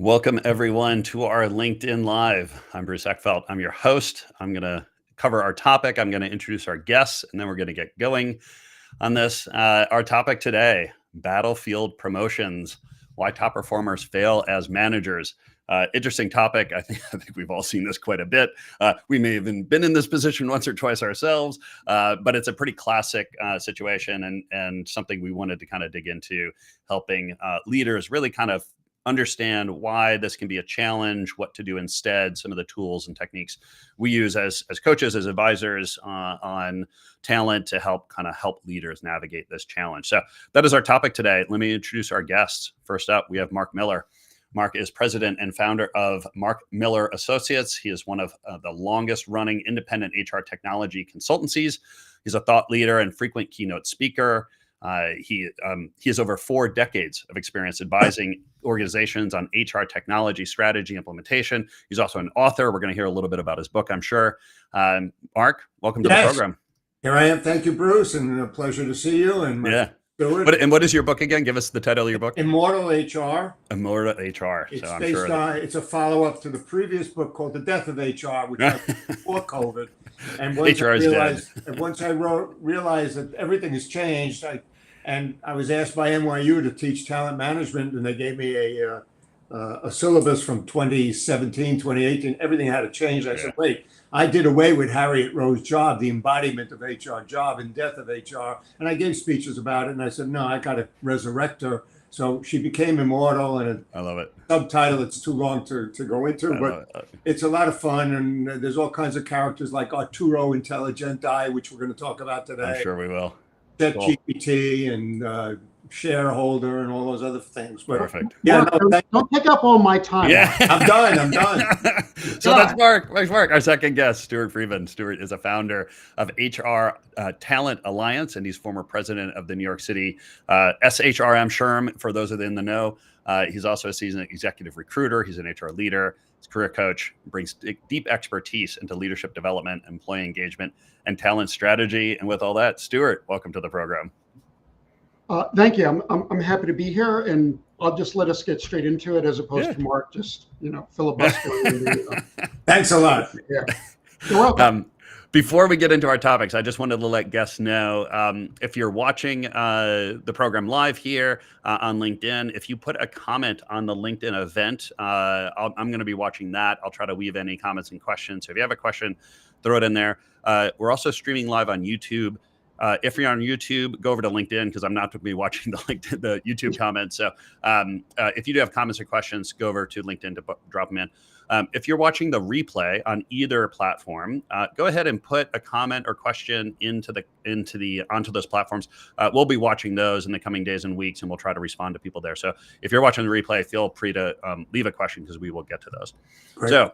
Welcome, everyone, to our LinkedIn Live. I'm Bruce Eckfeldt. I'm your host. I'm going to cover our topic. I'm going to introduce our guests, and then we're going to get going on this. Our topic today, battlefield promotions, why top performers fail as managers. Interesting topic. I think we've all seen this quite a bit. We may have even been in this position once or twice ourselves, but it's a pretty classic situation and something we wanted to kind of dig into, helping leaders really kind of understand why this can be a challenge, what to do instead, some of the tools and techniques we use as coaches, as advisors on talent to help leaders navigate this challenge. So that is our topic today. Let me introduce our guests. First up, we have Mark Miller. Mark is president and founder of Mark Miller Associates. He is one of the longest running independent HR technology consultancies. He's a thought leader and frequent keynote speaker. He has over 4 decades of experience advising organizations on HR technology, strategy, implementation. He's also an author. We're going to hear a little bit about his book, I'm sure. Mark, welcome to the program. Here I am. Thank you, Bruce, and a pleasure to see you. And what is your book again? Give us the title of your book. Immortal HR. Immortal HR. It's a follow-up to the previous book called The Death of HR, which was before COVID. And once I realized that everything has changed, I was asked by NYU to teach talent management, and they gave me a syllabus from 2017, 2018. Everything had to change. I said, wait, I did away with Harriet Rowe's job, the embodiment of HR job and death of HR. And I gave speeches about it. And I said, no, I got to resurrect her. So she became immortal, and I love it. Subtitle, it's too long to go into, but it's a lot of fun. And there's all kinds of characters like Arturo Intelligenti, which we're going to talk about today. I'm sure we will. ChatGPT and shareholder and all those other things. But perfect. Yeah, don't take up all my time. Yeah, I'm done. So that's Mark. Our second guest, Stuart Freeman. Stuart is a founder of HR Talent Alliance, and he's former president of the New York City SHRM SHRM, for those in the know. He's also a seasoned executive recruiter. He's an HR leader. He's a career coach, brings deep expertise into leadership development, employee engagement, and talent strategy. And with all that, Stuart, welcome to the program. Thank you. I'm happy to be here, and I'll just let us get straight into it as opposed to Mark just filibustering. Thanks a lot. Yeah. You're welcome. Before we get into our topics, I just wanted to let guests know, if you're watching the program live here on LinkedIn, if you put a comment on the LinkedIn event, I'm going to be watching that. I'll try to weave any comments and questions. So if you have a question, throw it in there. We're also streaming live on YouTube. If you're on YouTube, go over to LinkedIn, because I'm not going to be watching the YouTube comments. So if you do have comments or questions, go over to LinkedIn to drop them in. If you're watching the replay on either platform, go ahead and put a comment or question onto those platforms. We'll be watching those in the coming days and weeks, and we'll try to respond to people there. So if you're watching the replay, feel free to leave a question, because we will get to those. Great. So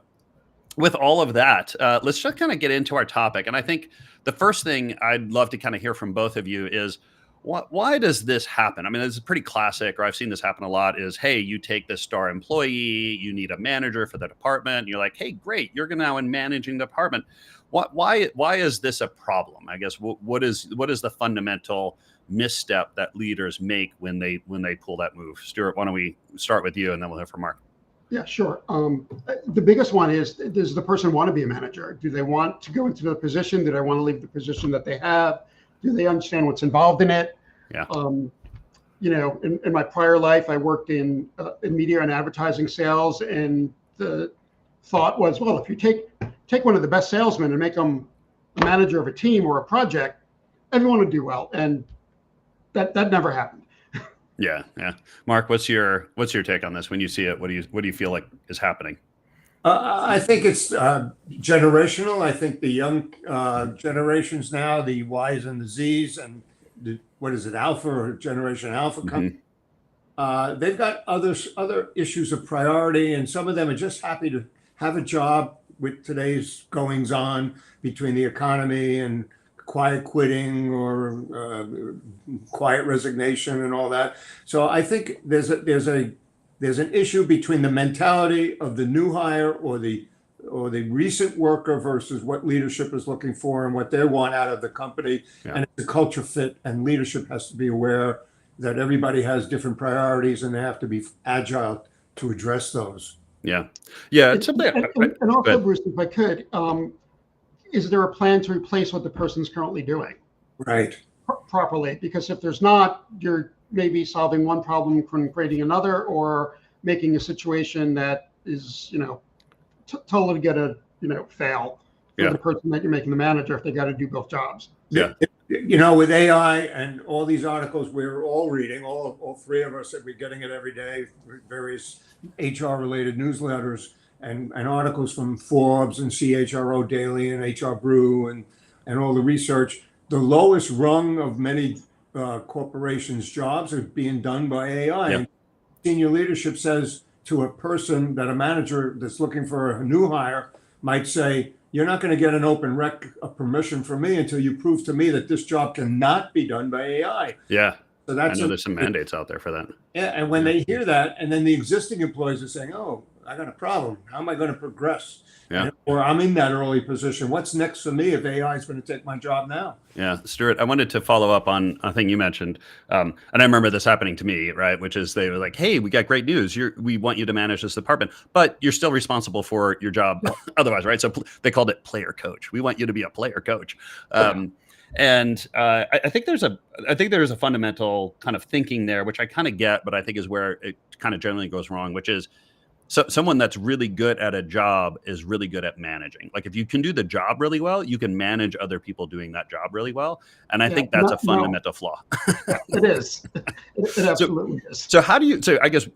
with all of that, let's just kind of get into our topic. And I think the first thing I'd love to kind of hear from both of you is, why does this happen? I mean, it's pretty classic, or I've seen this happen a lot, is, hey, you take this star employee, you need a manager for the department, and you're like, hey, great, you're now in managing the department. Why is this a problem? I guess, what is the fundamental misstep that leaders make when they pull that move? Stuart, why don't we start with you, and then we'll hear from Mark. Yeah, sure. The biggest one is, does the person want to be a manager? Do they want to go into the position? Do they want to leave the position that they have? Do they understand what's involved in it? Yeah. In my prior life, I worked in media and advertising sales, and the thought was, well, if you take one of the best salesmen and make them a manager of a team or a project, everyone would do well, and that never happened. Yeah. Mark, what's your take on this? When you see it, what do you feel like is happening? I think it's generational. I think the young generations now, the Ys and the Zs, and Alpha or Generation Alpha, they've got other issues of priority, and some of them are just happy to have a job with today's goings on between the economy and quiet quitting or quiet resignation and all that. So I think there's an issue between the mentality of the new hire or the recent worker versus what leadership is looking for and what they want out of the company. Yeah. And it's a culture fit, and leadership has to be aware that everybody has different priorities, and they have to be agile to address those. Yeah. It's something. And also, Bruce, if I could, is there a plan to replace what the person's currently doing Right. properly? Because if there's not, you're maybe solving one problem from creating another, or making a situation that is, totally gonna, fail for the person that you're making the manager if they got to do both jobs. Yeah. With AI and all these articles we're all reading, all three of us, we're getting it every day, various HR related newsletters and articles from Forbes and CHRO Daily and HR Brew and all the research. The lowest rung of many corporations' jobs are being done by AI. Yep. Senior leadership says to a person that a manager that's looking for a new hire might say, you're not going to get an open rec of permission from me until you prove to me that this job cannot be done by AI. Yeah. So I know there's some mandates out there for that. Yeah. And when they hear that, and then the existing employees are saying, oh, I got a problem. How am I going to progress? Yeah. Or I'm in that early position. What's next for me if AI is going to take my job now? Yeah, Stuart, I wanted to follow up on a thing you mentioned. And I remember this happening to me, right? Which is they were like, hey, we got great news. We want you to manage this department, but you're still responsible for your job otherwise, right? So they called it player coach. We want you to be a player coach. And I think there's a fundamental kind of thinking there, which I kind of get, but I think is where it kind of generally goes wrong, which is, so someone that's really good at a job is really good at managing. Like if you can do the job really well, you can manage other people doing that job really well. And I think that's a fundamental flaw. It is. It absolutely is. So I guess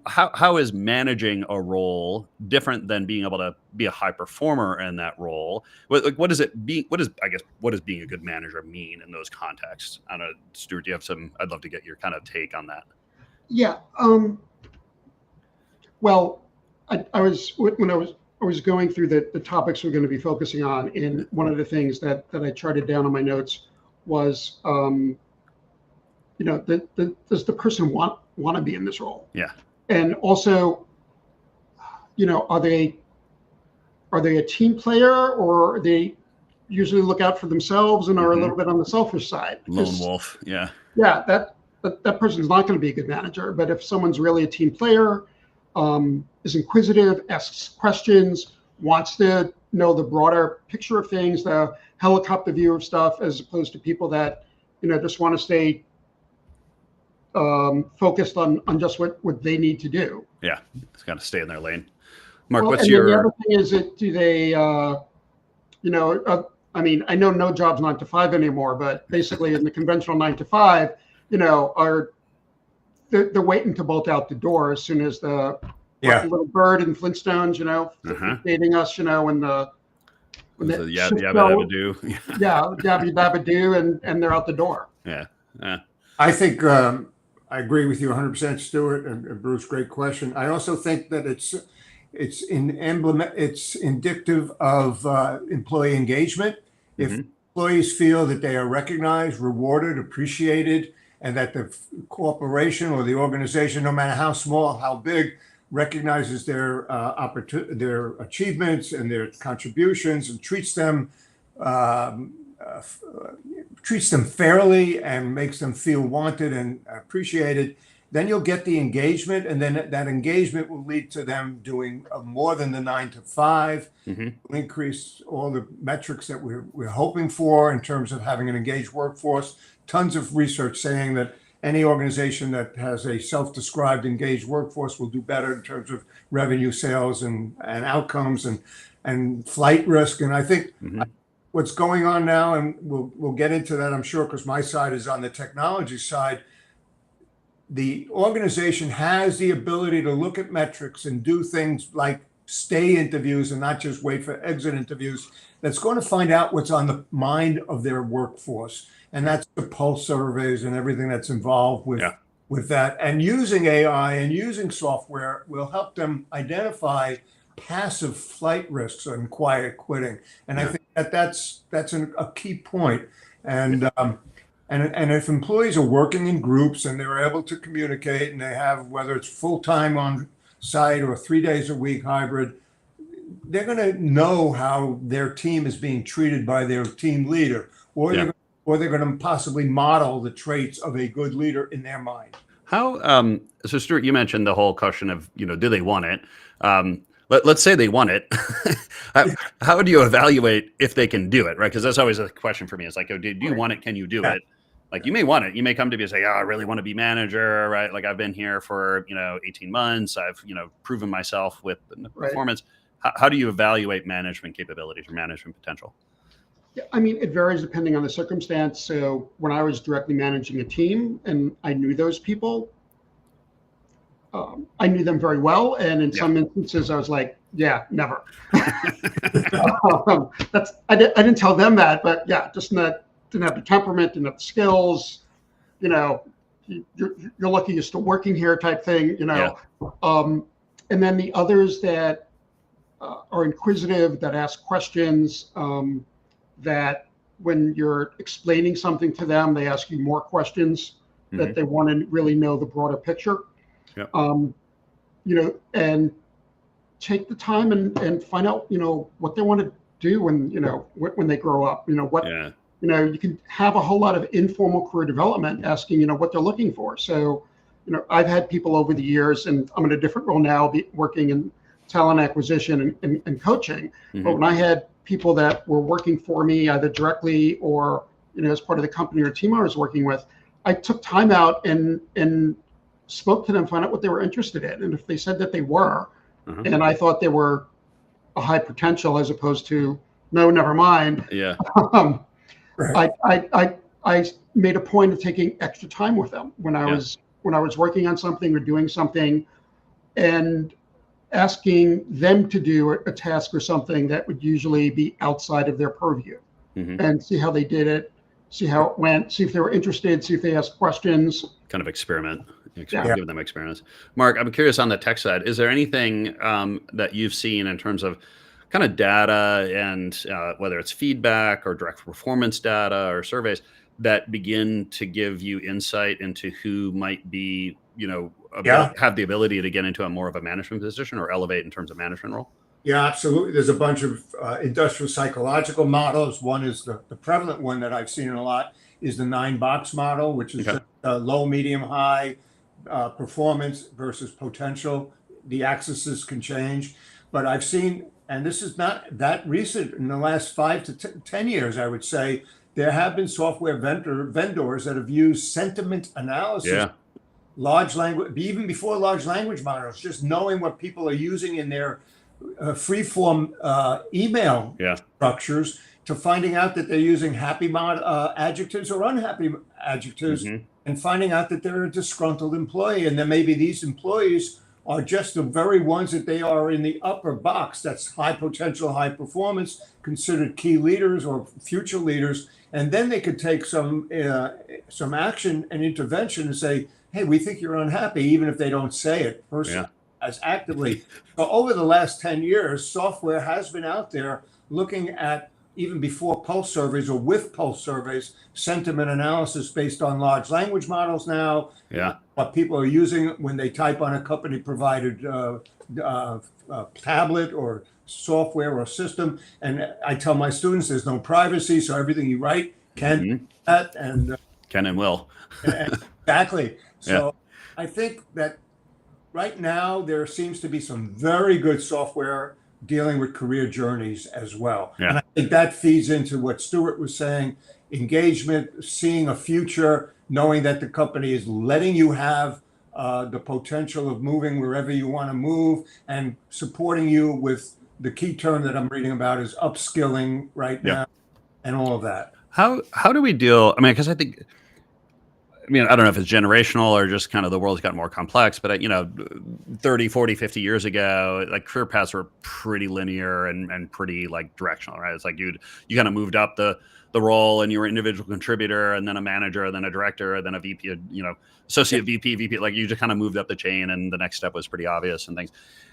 how is managing a role different than being able to be a high performer in that role? What does being a good manager mean in those contexts? I don't know, Stuart, do you have I'd love to get your kind of take on that. Yeah. Well, I was going through the topics we're going to be focusing on, and one of the things that I charted down on my notes was, does the person want to be in this role? Yeah. And also, are they a team player, or they usually look out for themselves and are a little bit on the selfish side? Lone wolf. Yeah. Yeah. That person's not going to be a good manager. But if someone's really a team player, is inquisitive, asks questions, wants to know the broader picture of things, the helicopter view of stuff, as opposed to people that, just want to stay focused on just what they need to do. Yeah, it's got to stay in their lane. Mark, The other thing is that do they, I know no job's 9 to 5 anymore, but basically in the conventional 9 to 5, they're waiting to bolt out the door as soon as the little bird in Flintstones, dating us, when the yabba dabba do. yabba dabba do, and they're out the door. Yeah. I think I agree with you 100%, Stuart and Bruce. Great question. I also think that it's indicative of employee engagement. If employees feel that they are recognized, rewarded, appreciated, and that the corporation or the organization, no matter how small, how big, recognizes their achievements and their contributions and treats them fairly and makes them feel wanted and appreciated, then you'll get the engagement, and then that engagement will lead to them doing more than the 9 to 5, increase all the metrics that we're hoping for in terms of having an engaged workforce. Tons of research saying that any organization that has a self-described engaged workforce will do better in terms of revenue, sales, and outcomes and flight risk. And I think what's going on now, and we'll get into that, I'm sure, because my side is on the technology side. The organization has the ability to look at metrics and do things like stay interviews and not just wait for exit interviews. That's going to find out what's on the mind of their workforce. And that's the pulse surveys and everything that's involved with that. And using AI and using software will help them identify passive flight risks and quiet quitting. And I think that's a key point. And if employees are working in groups and they're able to communicate, and they have, whether it's full-time on site or 3 days a week hybrid, they're going to know how their team is being treated by their team leader, or they're going to possibly model the traits of a good leader in their mind. How so Stuart, you mentioned the whole question of, do they want it? Let's say they want it. How do you evaluate if they can do it, right? Because that's always a question for me. It's like, oh, do you want it? Can you do Yeah. it? Like, you may want it. You may come to me and say, I really want to be manager, right? Like, I've been here for 18 months. I've proven myself with the Right. performance. How do you evaluate management capabilities or management potential? Yeah, I mean, it varies depending on the circumstance. So when I was directly managing a team and I knew those people, I knew them very well. And in some instances, I was like, yeah, never. I didn't tell them that, but yeah, just didn't have the temperament, didn't have the skills. You're lucky you're still working here type thing, and then the others that are inquisitive, that ask questions, that when you're explaining something to them, they ask you more questions, that they want to really know the broader picture. Yep. And take the time and find out, what they want to do when they grow up, you can have a whole lot of informal career development asking, what they're looking for. So, I've had people over the years, and I'm in a different role now, working in talent acquisition and coaching. But when I had people that were working for me, either directly or, as part of the company or team I was working with, I took time out and spoke to them, find out what they were interested in. And if they said that they were, and I thought they were a high potential as opposed to, no, never mind. Yeah. Right. I made a point of taking extra time with them when I was working on something or doing something, and asking them to do a task or something that would usually be outside of their purview, and see how they did it, see how it went, see if they were interested, see if they asked questions. Kind of experiment. Give them experiments. Mark, I'm curious on the tech side. Is there anything that you've seen in terms of kind of data and whether it's feedback or direct performance data or surveys that begin to give you insight into who might be, have the ability to get into a more of a management position or elevate in terms of management role? Yeah, absolutely. There's a bunch of industrial psychological models. One is the prevalent one that I've seen a lot is the 9-box model, which is low, medium, high, performance versus potential. The axes can change, but I've seen, and this is not that recent, in the last 5 to 10 years, I would say, there have been software vendors that have used sentiment analysis, large language, even before large language models, just knowing what people are using in their free-form email structures, to finding out that they're using happy adjectives or unhappy adjectives, and finding out that they're a disgruntled employee. And then maybe these employees are just the very ones that they are in the upper box. That's high potential, high performance, considered key leaders or future leaders. And then they could take some action and intervention and say, hey, we think you're unhappy, even if they don't say it personally as actively. So over the last 10 years, software has been out there looking at, even before pulse surveys or with pulse surveys, sentiment analysis based on large language models now. What people are using when they type on a company provided tablet or software or system. And I tell my students there's no privacy, so everything you write can that and can and will. Exactly. So I think that right now there seems to be some very good software dealing with career journeys as well. And I think that feeds into what Stuart was saying, engagement, seeing a future, knowing that the company is letting you have the potential of moving wherever you want to move, and supporting you with the key term that I'm reading about is upskilling right now, and all of that. How do we deal? I mean, because I don't know if it's generational or just kind of the world's gotten more complex, but 30, 40, 50 years ago, like, career paths were pretty linear and pretty like directional, right? It's like you kind of moved up the role, and you were an individual contributor, and then a manager, and then a director, and then a VP, associate VP, like you just kind of moved up the chain, and the next step was pretty obvious and things.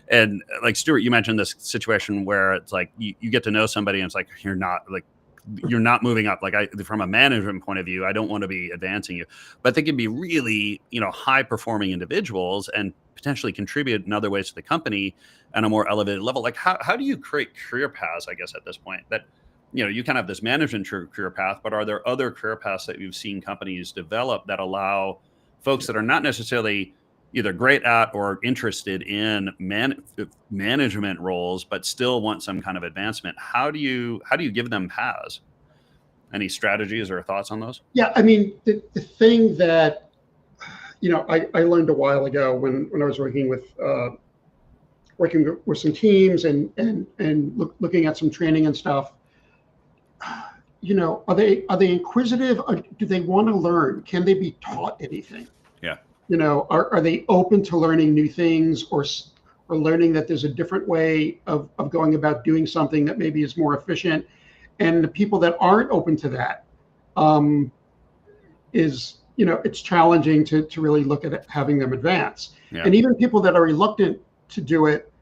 And like Stuart, you mentioned this situation where it's like you get to know somebody, and it's like you're not moving up. Like, from a management point of view, I don't want to be advancing you, but they can be really, high performing individuals and potentially contribute in other ways to the company on a more elevated level. Like, how do you create career paths, I guess, at this point that, you kind of have this management career path, but are there other career paths that you've seen companies develop that allow folks that are not necessarily either great at or interested in management roles, but still want some kind of advancement. How do you give them paths? Any strategies or thoughts on those? Yeah, I mean, the thing that, I learned a while ago when I was working with some teams and looking at some training and stuff. Are they inquisitive? Or do they want to learn? Can they be taught anything? Yeah. Are they open to learning new things or learning that there's a different way of going about doing something that maybe is more efficient? And the people that aren't open to that, it's challenging to really look at it, having them advance. Yeah. And even people that are reluctant to do it,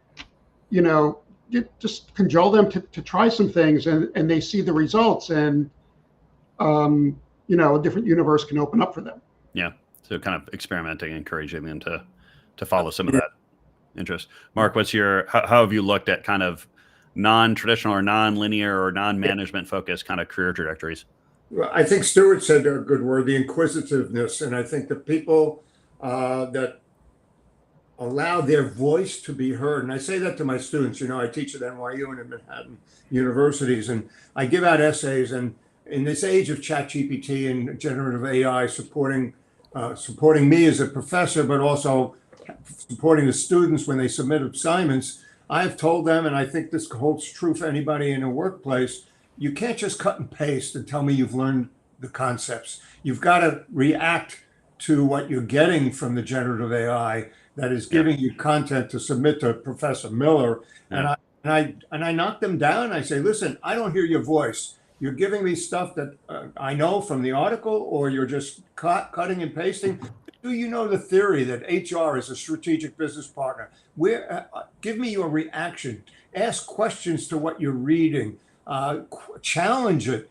just cajole them to try some things, and they see the results, and a different universe can open up for them. Yeah. So kind of experimenting, encouraging them to follow some of that interest. Mark, how have you looked at kind of non-traditional or non-linear or non-management focused kind of career trajectories? Well, I think Stuart said a good word, the inquisitiveness. And I think the people that allow their voice to be heard, and I say that to my students, I teach at NYU and at Manhattan universities, and I give out essays. And in this age of ChatGPT and generative AI supporting me as a professor, but also supporting the students when they submit assignments, I've told them, and I think this holds true for anybody in a workplace, you can't just cut and paste and tell me you've learned the concepts. You've got to react to what you're getting from the generative AI that is giving you content to submit to Professor Miller. Yeah. And I knock them down. I say, listen, I don't hear your voice. You're giving me stuff that I know from the article, or you're just cutting and pasting. Do you know the theory that HR is a strategic business partner? Give me your reaction. Ask questions to what you're reading. Challenge it.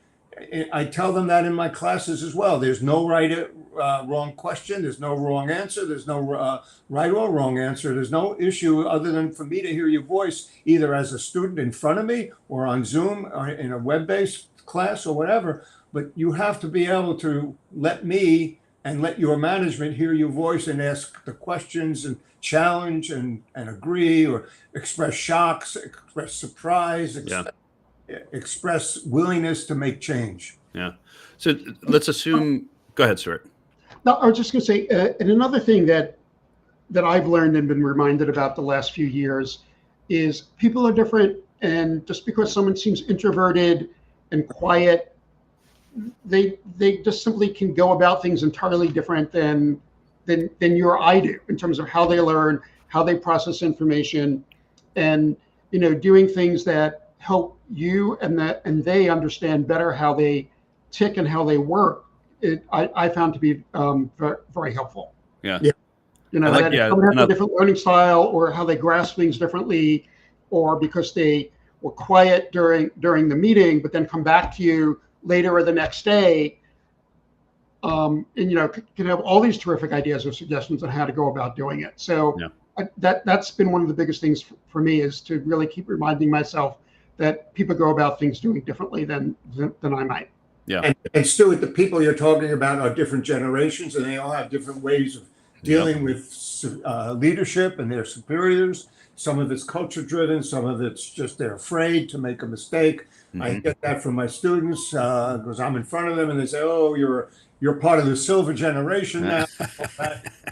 I tell them that in my classes as well. There's no wrong question. There's no wrong answer. There's no right or wrong answer. There's no issue other than for me to hear your voice, either as a student in front of me or on Zoom or in a web-based class or whatever. But you have to be able to let me and let your management hear your voice and ask the questions and challenge and agree, or express shocks, express surprise, express willingness to make change. Yeah. So let's assume, go ahead, Stuart. No, I was just going to say, and another thing that I've learned and been reminded about the last few years is people are different. And just because someone seems introverted and quiet, they just simply can go about things entirely different than you or I do in terms of how they learn, how they process information, and doing things that help you and they understand better how they tick and how they work. I found to be very, very helpful. Yeah. Someone has a different learning style, or how they grasp things differently, or because they were quiet during the meeting, but then come back to you later or the next day, and can have all these terrific ideas or suggestions on how to go about doing it. So that's been one of the biggest things for me, is to really keep reminding myself that people go about things doing differently than I might. Yeah. And Stuart, the people you're talking about are different generations, and they all have different ways of dealing with leadership and their superiors. Some of it's culture driven, some of it's just they're afraid to make a mistake. Mm-hmm. I get that from my students because I'm in front of them and they say, "Oh, you're part of the silver generation now,"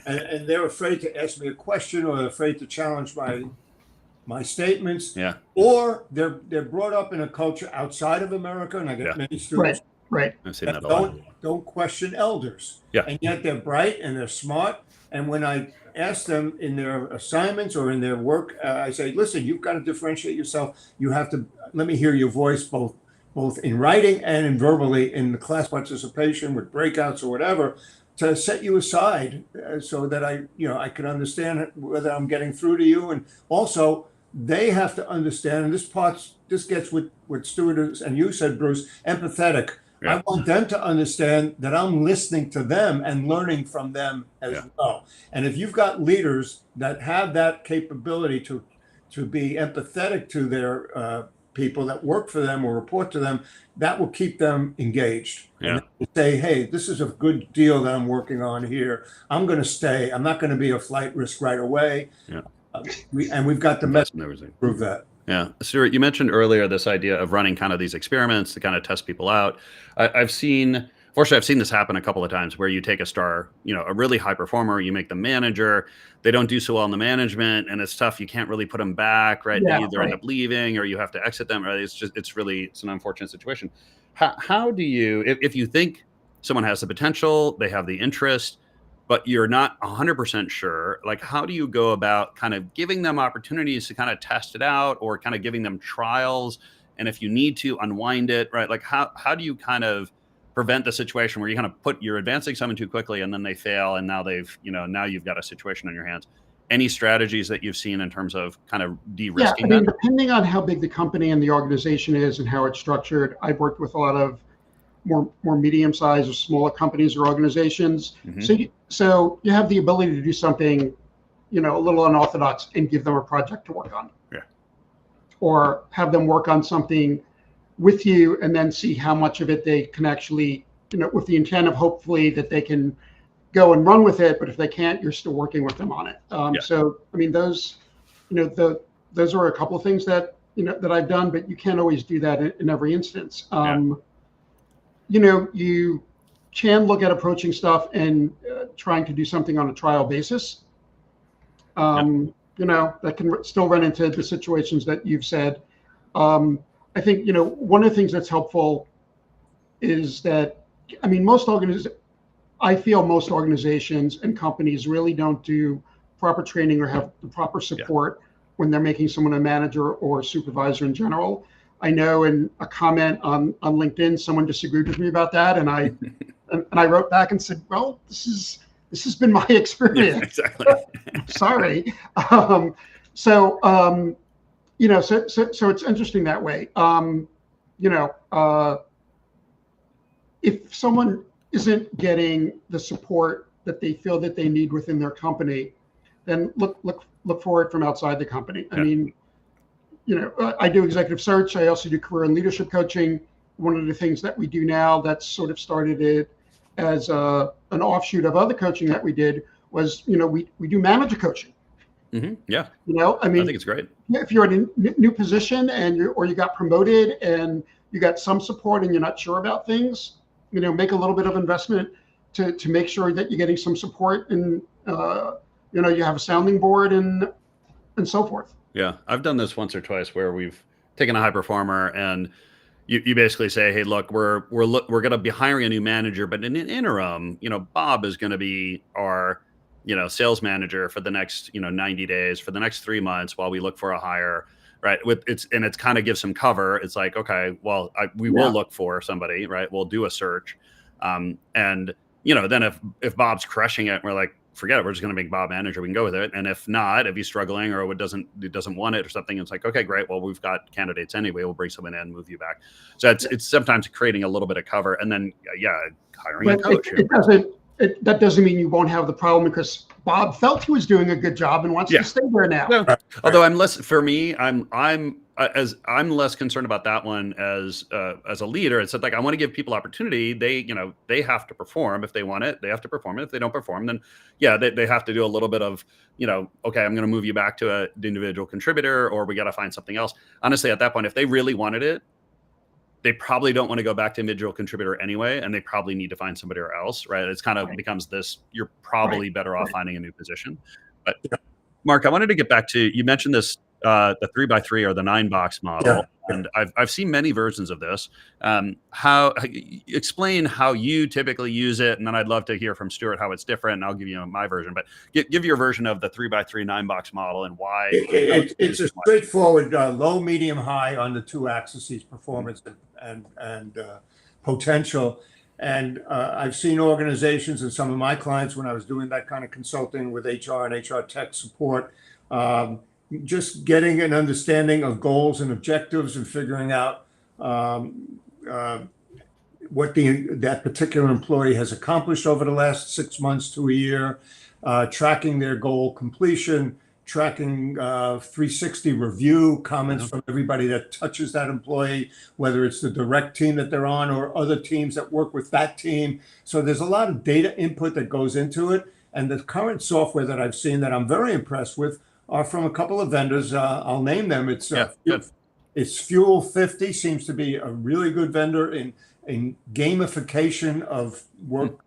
and they're afraid to ask me a question, or they're afraid to challenge my statements. Yeah. Or they're brought up in a culture outside of America, and I get many students. Right. I've seen that a lot. Don't question elders. Yeah. And yet they're bright and they're smart. And when I ask them in their assignments or in their work, I say, listen, you've got to differentiate yourself. You have to let me hear your voice both in writing and in verbally in the class participation with breakouts or whatever, to set you aside so that I can understand whether I'm getting through to you. And also they have to understand, and this gets with what Stuart and you said, Bruce, empathetic. Yeah. I want them to understand that I'm listening to them and learning from them as well. And if you've got leaders that have that capability to be empathetic to people that work for them or report to them, that will keep them engaged. Yeah. And they say, hey, this is a good deal that I'm working on here. I'm going to stay. I'm not going to be a flight risk right away. Yeah. We've got the message and everything. to prove that. Yeah. Stuart, you mentioned earlier this idea of running kind of these experiments to kind of test people out. Fortunately, I've seen this happen a couple of times where you take a star, a really high performer, you make them manager, they don't do so well in the management, and it's tough. You can't really put them back, right? Yeah, They either end up leaving or you have to exit them, right? It's an unfortunate situation. How do you, if you think someone has the potential, they have the interest, but you're not 100% sure, like how do you go about kind of giving them opportunities to kind of test it out or kind of giving them trials? And if you need to unwind it, right? Like how do you kind of prevent the situation where you're advancing someone too quickly and then they fail and now now you've got a situation on your hands? Any strategies that you've seen in terms of kind of de-risking that? Depending on how big the company and the organization is and how it's structured, I've worked with a lot of more medium-sized or smaller companies or organizations. Mm-hmm. So you have the ability to do something, a little unorthodox and give them a project to work on. Yeah. Or have them work on something with you and then see how much of it they can actually, with the intent of hopefully that they can go and run with it. But if they can't, you're still working with them on it. So, those, those are a couple of things that, that I've done, but you can't always do that in every instance. You can look at approaching stuff and trying to do something on a trial basis. That can still run into the situations that you've said. I think, one of the things that's helpful is that, most organizations and companies really don't do proper training or have the proper support when they're making someone a manager or a supervisor in general. I know in a comment on LinkedIn, someone disagreed with me about that. And I wrote back and said, well, this has been my experience. Yeah, exactly. Sorry. So it's interesting that way. If someone isn't getting the support that they feel that they need within their company, then look for it from outside the company. I do executive search. I also do career and leadership coaching. One of the things that we do now that's sort of started it as an offshoot of other coaching that we did was, we do manager coaching. Mm-hmm. Yeah. I think it's great. If you're in a new position and you got promoted and you got some support and you're not sure about things, make a little bit of investment to make sure that you're getting some support and, you have a sounding board and so forth. Yeah. I've done this once or twice where we've taken a high performer and you basically say, hey, look, we're going to be hiring a new manager, but in an interim, Bob is going to be our, sales manager for the next, 90 days, for the next 3 months while we look for a hire, right? It's kind of gives some cover. It's like, okay, well, we will look for somebody, right? We'll do a search. And, then if Bob's crushing it, we're like, forget it. We're just going to make Bob manager. We can go with it. And if not, if he's struggling or it doesn't want it or something, it's like, okay, great. Well, we've got candidates anyway. We'll bring someone in, move you back. So it's sometimes creating a little bit of cover and then, hiring a coach. That doesn't mean you won't have the problem because Bob felt he was doing a good job and wants to stay there now. No. Although I'm less concerned about that one as a leader. It's like I want to give people opportunity. They have to perform if they want it. They have to perform it. If they don't perform, then they have to do a little bit of okay, I'm going to move you back to an individual contributor, or we got to find something else. Honestly, at that point, if they really wanted it, they probably don't want to go back to individual contributor anyway, and they probably need to find somebody else, right? It's kind of becomes this, you're probably better off finding a new position. But Mark, I wanted to get back to, you mentioned this, the 3x3 or the 9-box model. And I've seen many versions of this. Explain how you typically use it. And then I'd love to hear from Stuart how it's different. And I'll give you my version, but give your version of the 3x3 9-box model and why. It's a straightforward low, medium, high on the two axes, performance and potential. And I've seen organizations and some of my clients when I was doing that kind of consulting with HR and HR tech support, just getting an understanding of goals and objectives and figuring out what that particular employee has accomplished over the last 6 months to a year, tracking their goal completion, tracking 360 review comments from everybody that touches that employee, whether it's the direct team that they're on or other teams that work with that team. So there's a lot of data input that goes into it. And the current software that I've seen that I'm very impressed with are from a couple of vendors. I'll name them. It's Fuel 50 seems to be a really good vendor in gamification of work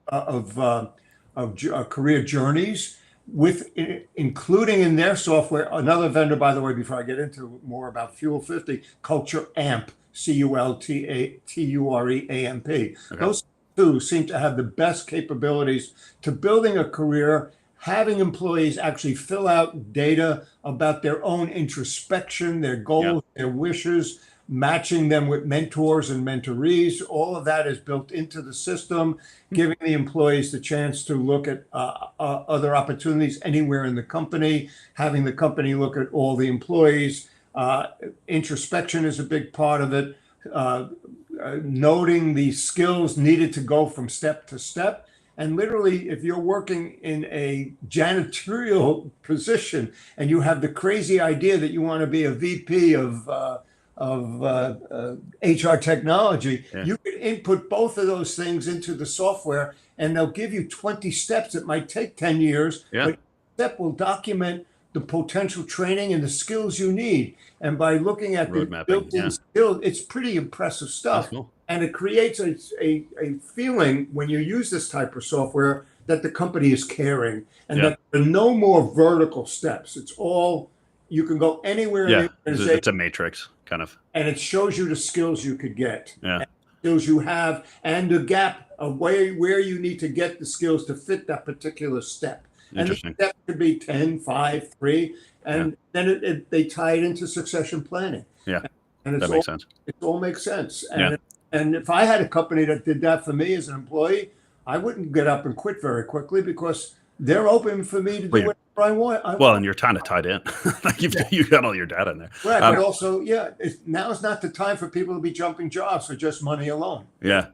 career journeys, with including in their software another vendor, by the way, before I get into more about Fuel 50, Culture Amp, CULTUREAMP. Okay. Those two seem to have the best capabilities to building a career, having employees actually fill out data about their own introspection, their goals, their wishes, matching them with mentors and mentorees. All of that is built into the system, giving the employees the chance to look at other opportunities anywhere in the company, having the company look at all the employees. Introspection is a big part of it. Noting the skills needed to go from step to step. And literally, if you're working in a janitorial position and you have the crazy idea that you want to be a VP of HR technology, you can input both of those things into the software, and they'll give you 20 steps. It might take 10 years, but each step will document the potential training and the skills you need. And by looking at the built-in skills, it's pretty impressive stuff. Cool. And it creates a feeling when you use this type of software that the company is caring, and that there are no more vertical steps. It's all, you can go anywhere in the organization. It's a matrix kind of. And it shows you the skills you could get, skills you have, and the gap of where you need to get the skills to fit that particular step. And the step could be 10, 5, 3, and then they tie it into succession planning. Yeah, and that makes sense. It all makes sense. And if I had a company that did that for me as an employee, I wouldn't get up and quit very quickly, because they're open for me to do whatever I want. And you're kind of tied in. Like you got all your data in there. Right, but also, now is not the time for people to be jumping jobs for just money alone. Yeah.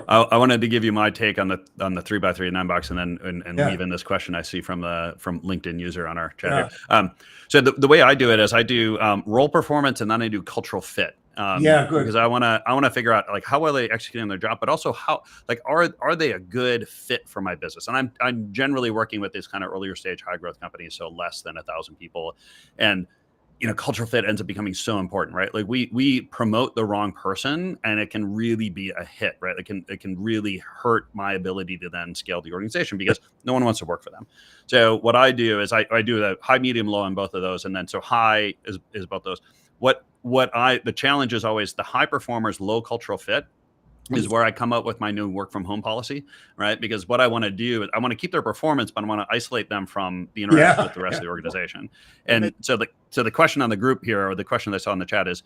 I wanted to give you my take on the 3x3 9box, and leave in this question I see from LinkedIn user on our chat here. So the way I do it is I do role performance, and then I do cultural fit. Good. Because I want to figure out, like, how are they executing their job, but also how, like, are they a good fit for my business? And I'm generally working with these kind of earlier stage high growth companies, so less than 1,000 people, and cultural fit ends up becoming so important, right? Like we promote the wrong person, and it can really be a hit, right? It can really hurt my ability to then scale the organization, because no one wants to work for them. So what I do is I do the high, medium, low on both of those, and then so high is both those. The challenge is always the high performers, low cultural fit is where I come up with my new work from home policy, right? Because what I want to do is I want to keep their performance, but I want to isolate them from the interaction with the rest of the organization. And so the question on the group here, or the question that I saw in the chat, is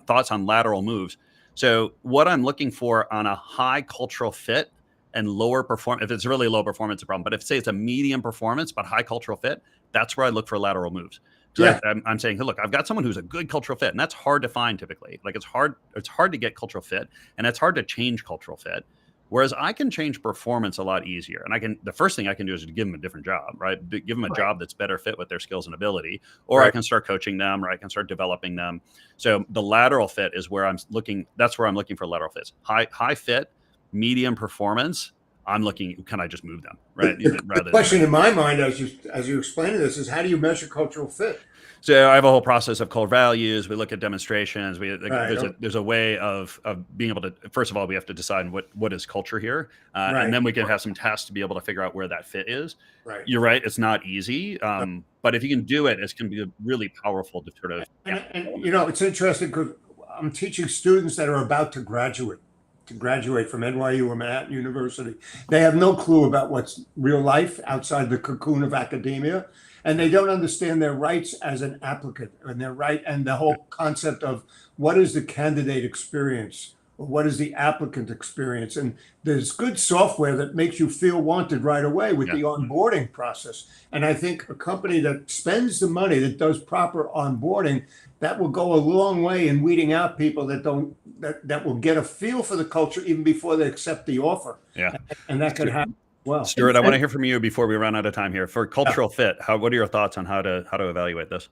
thoughts on lateral moves. So what I'm looking for on a high cultural fit and lower performance, if it's really low performance, a problem. But if, say, it's a medium performance but high cultural fit, that's where I look for lateral moves. So I'm saying, hey, look, I've got someone who's a good cultural fit, and that's hard to find typically. Like it's hard to get cultural fit, and it's hard to change cultural fit. Whereas I can change performance a lot easier. And the first thing I can do is to give them a different job, right? Give them a job that's better fit with their skills and ability, or I can start coaching them, or I can start developing them. So the lateral fit is where I'm looking. That's where I'm looking for lateral fits. High fit, medium performance. I'm looking, can I just move them, right? The question in my mind as you explain this is, how do you measure cultural fit? So I have a whole process of core values. We look at demonstrations. There's a way of being able to, first of all, we have to decide what is culture here. And then we can have some tests to be able to figure out where that fit is. Right. You're right. It's not easy. But if you can do it, it's going to be really powerful to sort of. And it's interesting because I'm teaching students that are about to graduate from NYU or Manhattan University. They have no clue about what's real life outside the cocoon of academia, and they don't understand their rights as an applicant, and the whole concept of what is the candidate experience, or what is the applicant experience. And there's good software that makes you feel wanted right away with the onboarding process. And I think a company that spends the money, that does proper onboarding, that will go a long way in weeding out people that will get a feel for the culture even before they accept the offer. Yeah. And that could happen well. Stuart, I want to hear from you before we run out of time here. For cultural fit, what are your thoughts on how to evaluate this?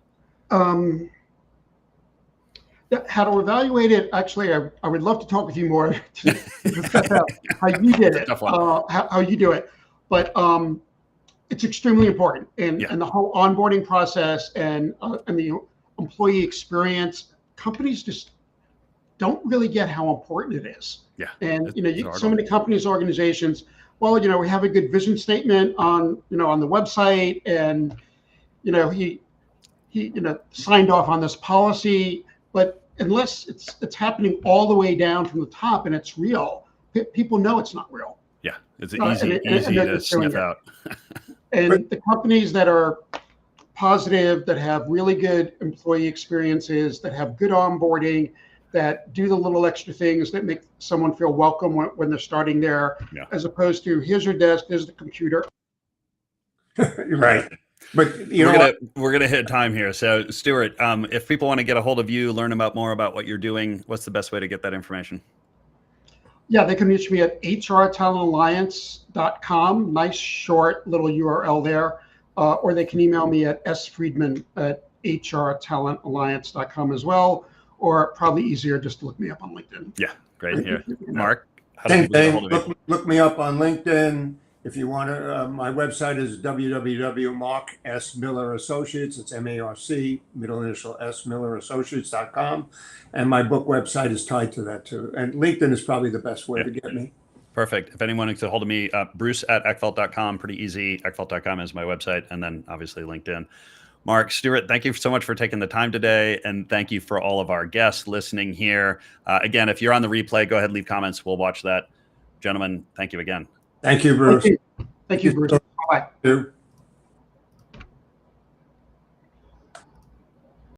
How to evaluate it? Actually, I would love to talk with you more to discuss how you did it, how you do it. But it's extremely important, and the whole onboarding process and the employee experience. Companies just don't really get how important it is. Yeah. And so many companies, organizations. Well, we have a good vision statement on the website, and he signed off on this policy, but unless it's happening all the way down from the top and it's real, people know it's not real. Yeah, it's easy to sniff out. And the companies that are positive, that have really good employee experiences, that have good onboarding, that do the little extra things that make someone feel welcome when they're starting there, as opposed to here's your desk, here's the computer. Right. But we're gonna hit time here. So Stuart, if people want to get a hold of you, learn more about what you're doing, what's the best way to get that information? Yeah, they can reach me at hrtalentalliance.com. Nice short little URL there. Or they can email me at sfriedman@hrtalentalliance.com as well. Or probably easier just to look me up on LinkedIn. Yeah, great. Here, Mark, same thing. Look me up on LinkedIn. If you want to, my website is www.marksmillerassociates. It's MARC, middle initial S, millerassociates.com. And my book website is tied to that too. And LinkedIn is probably the best way to get me. Perfect. If anyone wants to hold of me, bruce@eckfeldt.com, pretty easy. Eckfeldt.com is my website. And then obviously LinkedIn. Mark, Stuart, thank you so much for taking the time today. And thank you for all of our guests listening here. Again, if you're on the replay, go ahead and leave comments. We'll watch that. Gentlemen, thank you again. Thank you, Bruce. Thank you, Bruce. Bye.